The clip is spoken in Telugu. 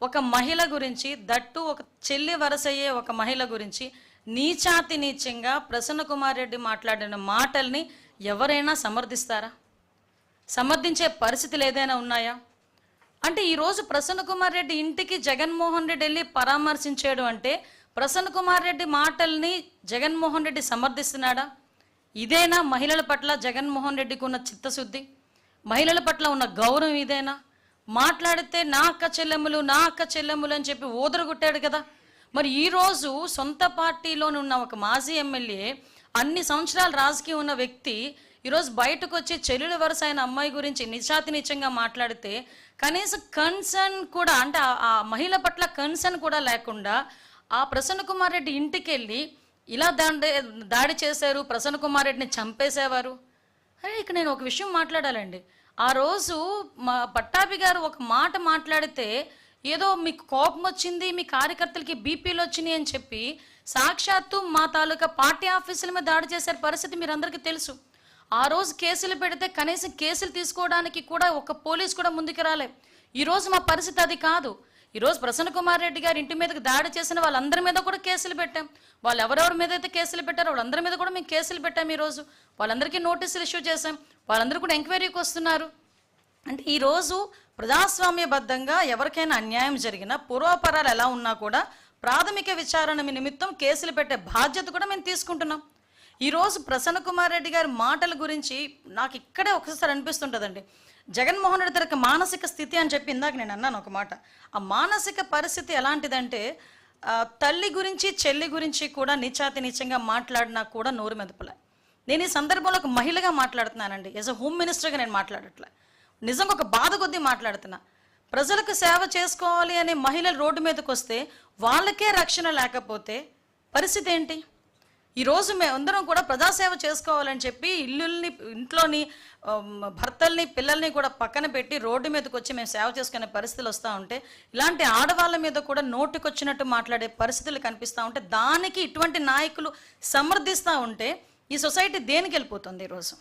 ఒక మహిళ గురించి, దట్టు ఒక చెల్లి వరసయ్యే ఒక మహిళ గురించి నీచాతి నీచంగా ప్రసన్న కుమార్ రెడ్డి మాట్లాడిన మాటల్ని ఎవరైనా సమర్థిస్తారా? సమర్థించే పరిస్థితులు ఏదైనా ఉన్నాయా? అంటే ఈరోజు ప్రసన్న కుమార్ రెడ్డి ఇంటికి జగన్మోహన్ రెడ్డి వెళ్ళి పరామర్శించాడు అంటే ప్రసన్న కుమార్ రెడ్డి మాటల్ని జగన్మోహన్ రెడ్డి సమర్థిస్తున్నాడా? ఇదేనా మహిళల పట్ల జగన్మోహన్ రెడ్డికి ఉన్న చిత్తశుద్ధి? మహిళల పట్ల ఉన్న గౌరవం ఇదేనా? మాట్లాడితే నా అక్క చెల్లెములు అని చెప్పి ఓదరగొట్టాడు కదా. మరి ఈరోజు సొంత పార్టీలోని ఉన్న ఒక మాజీ ఎమ్మెల్యే, అన్ని సంవత్సరాలు రాజకీయం ఉన్న వ్యక్తి ఈరోజు బయటకు వచ్చి చెల్లెల వరుస అయిన అమ్మాయి గురించి నిజాతి నిజంగా మాట్లాడితే కనీసం కన్సర్న్ కూడా, అంటే ఆ మహిళ పట్ల కన్సర్న్ కూడా లేకుండా ఆ ప్రసన్న కుమార్ రెడ్డి ఇంటికి వెళ్ళి ఇలా దాడి చేశారు, ప్రసన్న కుమార్ రెడ్డిని చంపేసేవారు. అరే ఇక్కడ నేను ఒక విషయం మాట్లాడాలండి. ఆ రోజు మా పట్టాభి గారు ఒక మాట మాట్లాడితే ఏదో మీకు కోపం వచ్చింది, మీ కార్యకర్తలకి బీపీలు వచ్చినాయి అని చెప్పి సాక్షాత్తు మా తాలూకా పార్టీ ఆఫీసుల మీద దాడి చేశారు. పరిస్థితి మీరు అందరికీ తెలుసు. ఆ రోజు కేసులు పెడితే కనీసం కేసులు తీసుకోవడానికి కూడా ఒక పోలీసు కూడా ముందుకు రాలే. ఈరోజు మా పరిస్థితి అది కాదు. ఈరోజు ప్రసన్న కుమార్ రెడ్డి గారి ఇంటి మీదకి దాడి చేసిన వాళ్ళందరి మీద కూడా కేసులు పెట్టాం. వాళ్ళు ఎవరెవరి మీద అయితే కేసులు పెట్టారో వాళ్ళందరి మీద కూడా మేము కేసులు పెట్టాం. ఈరోజు వాళ్ళందరికీ నోటీసులు ఇష్యూ చేశాం. వాళ్ళందరూ కూడా ఎంక్వైరీకి వస్తున్నారు. అంటే ఈరోజు ప్రజాస్వామ్యబద్ధంగా ఎవరికైనా అన్యాయం జరిగినా, పూర్వాపరాలు ఎలా ఉన్నా కూడా ప్రాథమిక విచారణ నిమిత్తం కేసులు పెట్టే బాధ్యత కూడా మేము తీసుకుంటున్నాం. ఈరోజు ప్రసన్న కుమార్ రెడ్డి గారి మాటల గురించి నాకు ఇక్కడే ఒకసారి అనిపిస్తుంటుందండి. జగన్మోహన్ రెడ్డి తనకు మానసిక స్థితి అని చెప్పి ఇందాక నేను అన్నాను ఒక మాట. ఆ మానసిక పరిస్థితి ఎలాంటిదంటే తల్లి గురించి చెల్లి గురించి కూడా నీచాతి నీచంగా మాట్లాడినా కూడా నోరు మెదపలే. నేను ఈ సందర్భంలో ఒక మహిళగా మాట్లాడుతున్నానండి. యాజ్ అ హోమ్ మినిస్టర్గా నేను మాట్లాడట్లే. నిజంగా ఒక బాధ కొద్దీ మాట్లాడుతున్నా. ప్రజలకు సేవ చేసుకోవాలి అనే మహిళలు రోడ్డు మీదకి వస్తే వాళ్ళకే రక్షణ లేకపోతే పరిస్థితి ఏంటి? ఈరోజు మేమందరం కూడా ప్రజాసేవ చేసుకోవాలని చెప్పి ఇంట్లోని భర్తల్ని పిల్లల్ని కూడా పక్కన పెట్టి రోడ్డు మీదకి వచ్చి మేము సేవ చేసుకునే పరిస్థితులు వస్తూ ఉంటే, ఇలాంటి ఆడవాళ్ళ మీద కూడా నోటికొచ్చినట్టు మాట్లాడే పరిస్థితులు కనిపిస్తూ ఉంటే, దానికి ఇటువంటి నాయకులు సమర్థిస్తూ ఉంటే ఈ సొసైటీ దేనికి వెళ్ళిపోతుంది ఈరోజు?